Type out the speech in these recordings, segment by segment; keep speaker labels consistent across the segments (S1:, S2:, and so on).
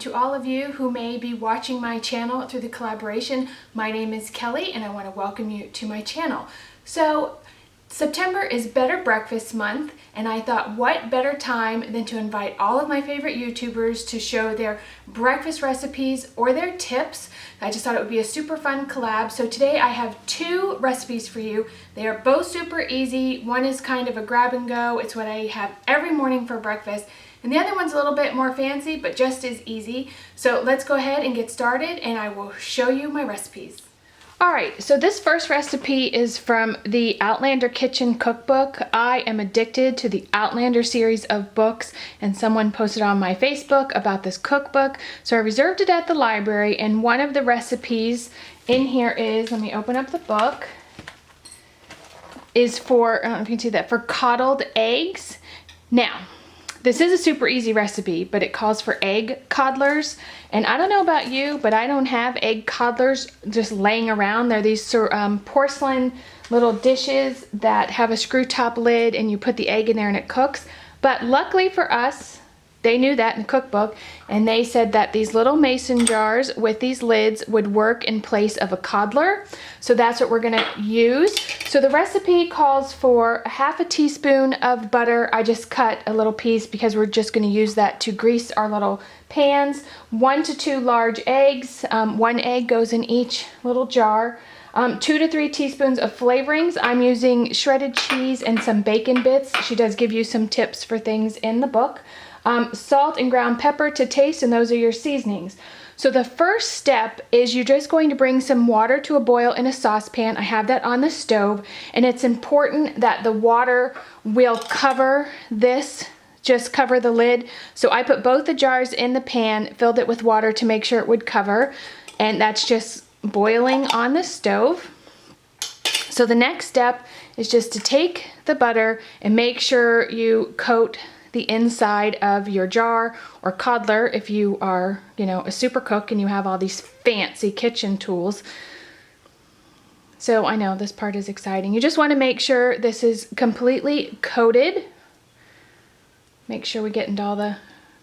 S1: to all of you who may be watching my channel through the collaboration. My name is Kelly and I want to welcome you to my channel. So September is Better Breakfast Month, and I thought what better time than to invite all of my favorite YouTubers to show their breakfast recipes or their tips. I just thought it would be a super fun collab. So today I have two recipes for you. They are both super easy. One is kind of a grab and go. It's what I have every morning for breakfast. And the other one's a little bit more fancy, but just as easy. So let's go ahead and get started and I will show you my recipes. Alright, so this first recipe is from the Outlander Kitchen Cookbook. I am addicted to the Outlander series of books, and someone posted on my Facebook about this cookbook. So I reserved it at the library, and one of the recipes in here is, let me open up the book, is for, I don't know if you can see that, for coddled eggs. Now, this is a super easy recipe, but it calls for egg coddlers. And I don't know about you, but I don't have egg coddlers just laying around. They're these porcelain little dishes that have a screw top lid and you put the egg in there and it cooks. But luckily for us, they knew that in the cookbook, and they said that these little mason jars with these lids would work in place of a coddler. So that's what we're gonna use. So the recipe calls for a half a teaspoon of butter. I just cut a little piece because we're just gonna use that to grease our little pans. 1 to 2 large eggs. 1 egg goes in each little jar. 2 to 3 teaspoons of flavorings. I'm using shredded cheese and some bacon bits. She does give you some tips for things in the book. Salt and ground pepper to taste, and those are your seasonings. So the first step is you're just going to bring some water to a boil in a saucepan. I have that on the stove, and it's important that the water will cover this, just cover the lid. So I put both the jars in the pan, filled it with water to make sure it would cover, and that's just boiling on the stove. So the next step is just to take the butter and make sure you coat the inside of your jar or coddler if you are, you know, a super cook and you have all these fancy kitchen tools. So I know this part is exciting. You just want to make sure this is completely coated. Make sure we get into all the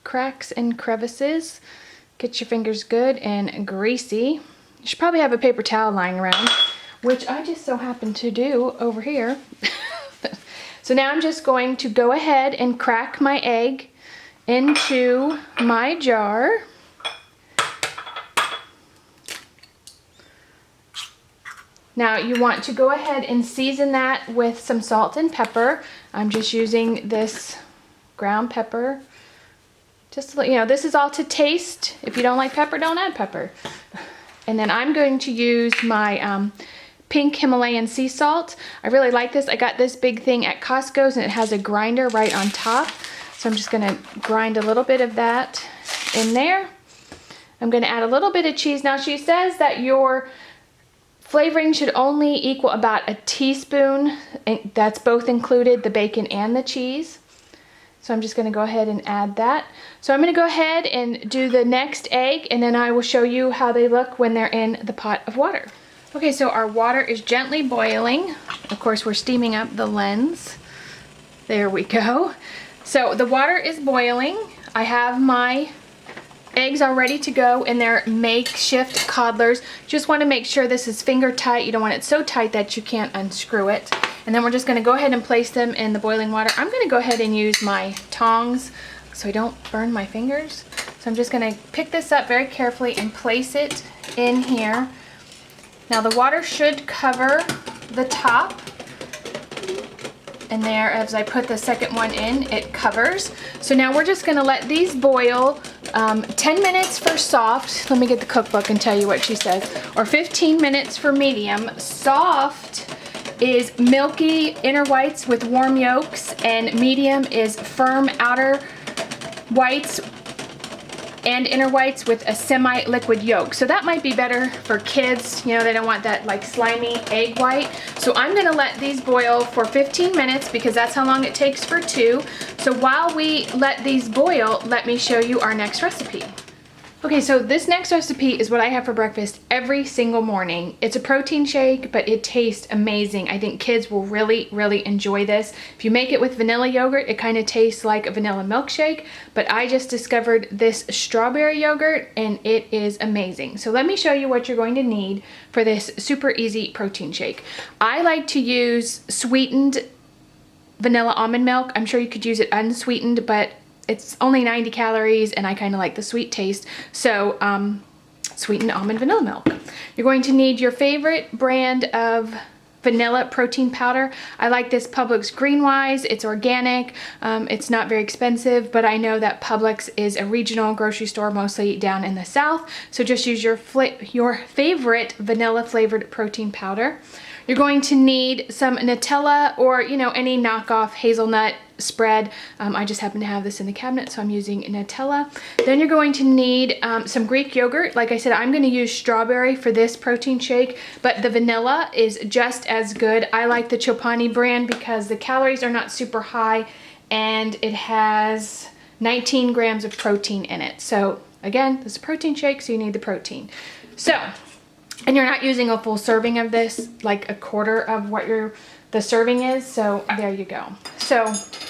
S1: cracks and crevices. Get your fingers good and greasy. You should probably have a paper towel lying around, which I just so happen to do over here. So now I'm just going to go ahead and crack my egg into my jar. Now you want to go ahead and season that with some salt and pepper. I'm just using this ground pepper. Just to let you know, this is all to taste. If you don't like pepper, don't add pepper. And then I'm going to use my pink Himalayan sea salt. I really like this. I got this big thing at Costco's and it has a grinder right on top. So I'm just gonna grind a little bit of that in there. I'm gonna add a little bit of cheese. Now she says that your flavoring should only equal about a teaspoon, and that's both included, the bacon and the cheese. So I'm just gonna go ahead and add that. So I'm gonna go ahead and do the next egg, and then I will show you how they look when they're in the pot of water. Okay, so our water is gently boiling. Of course, we're steaming up the lens. There we go. So the water is boiling. I have my eggs all ready to go in their makeshift coddlers. Just want to make sure this is finger tight. You don't want it so tight that you can't unscrew it. And then we're just going to go ahead and place them in the boiling water. I'm going to go ahead and use my tongs so I don't burn my fingers. So I'm just going to pick this up very carefully and place it in here. Now the water should cover the top, and there, as I put the second one in, it covers. So now we're just gonna let these boil 10 minutes for soft. Let me get the cookbook and tell you what she says. Or 15 minutes for medium. Soft is milky inner whites with warm yolks, and medium is firm outer whites and inner whites with a semi-liquid yolk. So that might be better for kids. You know, they don't want that like slimy egg white. So I'm gonna let these boil for 15 minutes because that's how long it takes for 2. So while we let these boil, let me show you our next recipe. Okay, so this next recipe is what I have for breakfast every single morning. It's a protein shake, but it tastes amazing. I think kids will really, really enjoy this. If you make it with vanilla yogurt, it kind of tastes like a vanilla milkshake, but I just discovered this strawberry yogurt and it is amazing. So let me show you what you're going to need for this super easy protein shake. I like to use sweetened vanilla almond milk. I'm sure you could use it unsweetened, but it's only 90 calories and I kind of like the sweet taste. So sweetened almond vanilla milk. You're going to need your favorite brand of vanilla protein powder. I like this Publix Greenwise. It's organic. It's not very expensive, but I know that Publix is a regional grocery store mostly down in the South. So just use your favorite vanilla flavored protein powder. You're going to need some Nutella or, you know, any knockoff hazelnut spread. I just happen to have this in the cabinet, so I'm using Nutella. Then you're going to need some Greek yogurt. Like I said, I'm going to use strawberry for this protein shake, but the vanilla is just as good. I like the Chopani brand because the calories are not super high and it has 19 grams of protein in it. So again, this is a protein shake, so you need the protein. So, and you're not using a full serving of this, like a quarter of what the serving is, so there you go. So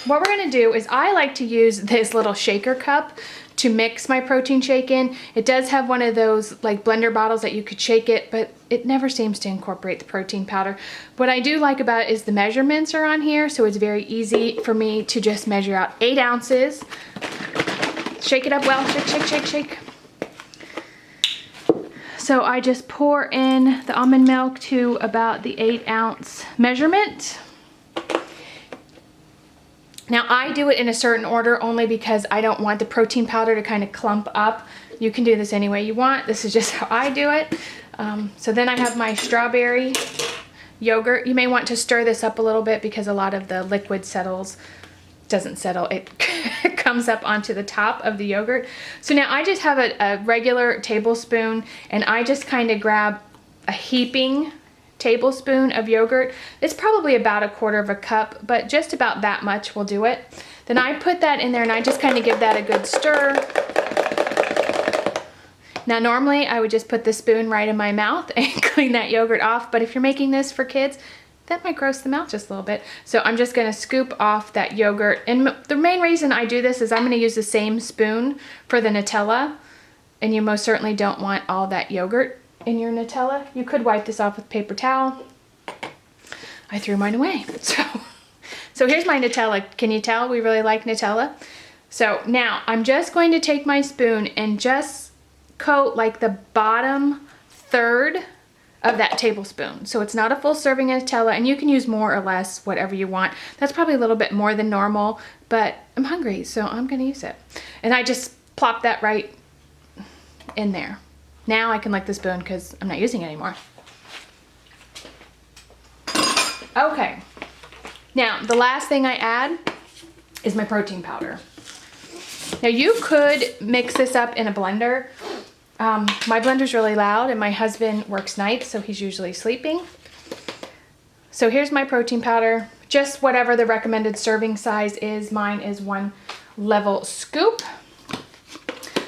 S1: what we're gonna do is I like to use this little shaker cup to mix my protein shake in. It does have one of those like blender bottles that you could shake it, but it never seems to incorporate the protein powder. What I do like about it is the measurements are on here, so it's very easy for me to just measure out 8 ounces. Shake it up well, shake, shake, shake, shake. So I just pour in the almond milk to about the 8-ounce measurement. Now I do it in a certain order only because I don't want the protein powder to kind of clump up. You can do this any way you want. This is just how I do it. So then I have my strawberry yogurt. You may want to stir this up a little bit because a lot of the liquid doesn't settle, it comes up onto the top of the yogurt. So now I just have a regular tablespoon and I just kind of grab a heaping tablespoon of yogurt. It's probably about 1/4 cup, but just about that much will do it. Then I put that in there and I just kind of give that a good stir. Now normally I would just put the spoon right in my mouth and clean that yogurt off, but if you're making this for kids, that might gross them out just a little bit. So I'm just gonna scoop off that yogurt. And the main reason I do this is I'm gonna use the same spoon for the Nutella, and you most certainly don't want all that yogurt in your Nutella. You could wipe this off with paper towel. I threw mine away. So here's my Nutella. Can you tell we really like Nutella? So now I'm just going to take my spoon and just coat like the bottom third of that tablespoon. So it's not a full serving of Nutella, and you can use more or less, whatever you want. That's probably a little bit more than normal, but I'm hungry, so I'm gonna use it. And I just plop that right in there. Now I can lick the spoon because I'm not using it anymore. Okay, now the last thing I add is my protein powder. Now you could mix this up in a blender. My blender's really loud and my husband works nights, so he's usually sleeping. So here's my protein powder, just whatever the recommended serving size is. Mine is 1 level scoop.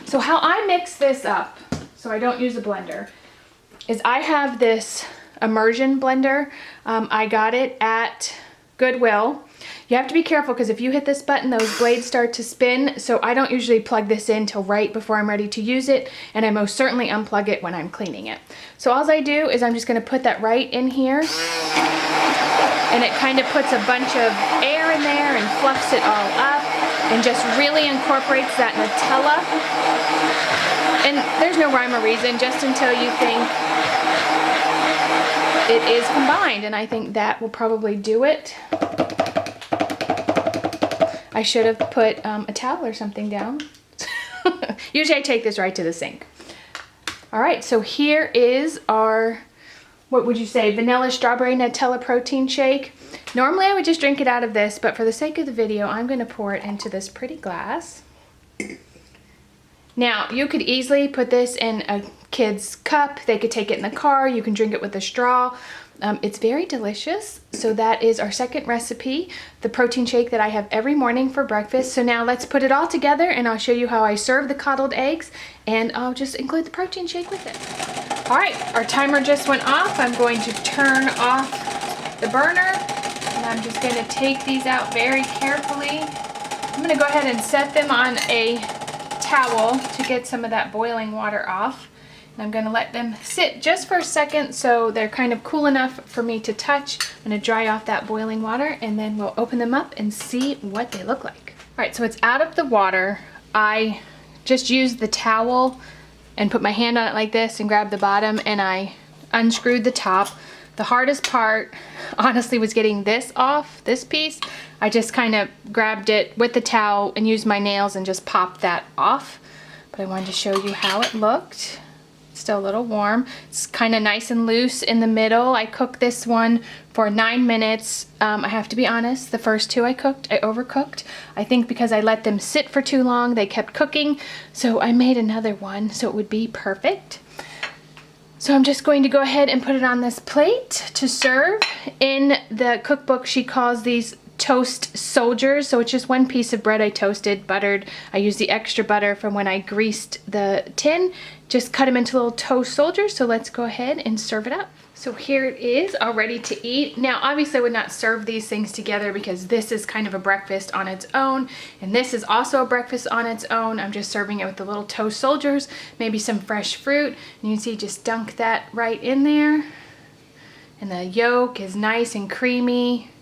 S1: So how I mix this up, so I don't use a blender, is I have this immersion blender. I got it at Goodwill. You have to be careful because if you hit this button, those blades start to spin. So I don't usually plug this in till right before I'm ready to use it. And I most certainly unplug it when I'm cleaning it. So all I do is I'm just going to put that right in here. And it kind of puts a bunch of air in there and fluffs it all up and just really incorporates that Nutella. And there's no rhyme or reason, just until you think it is combined. And I think that will probably do it. I should have put a towel or something down. Usually I take this right to the sink. All right, so here is our, what would you say, vanilla strawberry Nutella protein shake. Normally I would just drink it out of this, but for the sake of the video, I'm gonna pour it into this pretty glass. Now, you could easily put this in a kid's cup. They could take it in the car. You can drink it with a straw. It's very delicious. So that is our second recipe, the protein shake that I have every morning for breakfast. So now let's put it all together and I'll show you how I serve the coddled eggs, and I'll just include the protein shake with it. All right, our timer just went off. I'm going to turn off the burner, and I'm just going to take these out very carefully. I'm going to go ahead and set them on a towel to get some of that boiling water off. And I'm going to let them sit just for a second so they're kind of cool enough for me to touch. I'm going to dry off that boiling water, and then we'll open them up and see what they look like. All right, so it's out of the water. I just used the towel and put my hand on it like this and grabbed the bottom, and I unscrewed the top. The hardest part, honestly, was getting this off, this piece. I just kind of grabbed it with the towel and used my nails and just popped that off. But I wanted to show you how it looked. It's still a little warm. It's kind of nice and loose in the middle. I cooked this one for 9 minutes. I have to be honest, the first two I cooked, I overcooked. I think because I let them sit for too long, they kept cooking. So I made another one so it would be perfect. So I'm just going to go ahead and put it on this plate to serve. In the cookbook, she calls these toast soldiers. So it's just one piece of bread I toasted, buttered. I used the extra butter from when I greased the tin. Just cut them into little toast soldiers. So let's go ahead and serve it up. So here it is, all ready to eat. Now, obviously I would not serve these things together because this is kind of a breakfast on its own, and this is also a breakfast on its own. I'm just serving it with the little toast soldiers, maybe some fresh fruit. And you can see, just dunk that right in there. And the yolk is nice and creamy.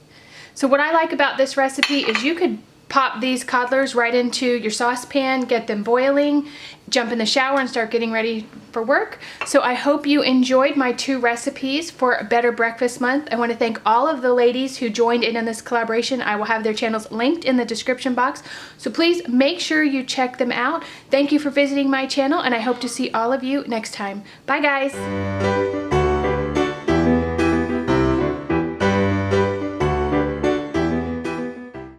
S1: So what I like about this recipe is you could pop these coddlers right into your saucepan, get them boiling, jump in the shower and start getting ready for work. So I hope you enjoyed my 2 recipes for a Better Breakfast Month. I want to thank all of the ladies who joined in on this collaboration. I will have their channels linked in the description box. So please make sure you check them out. Thank you for visiting my channel, and I hope to see all of you next time. Bye guys.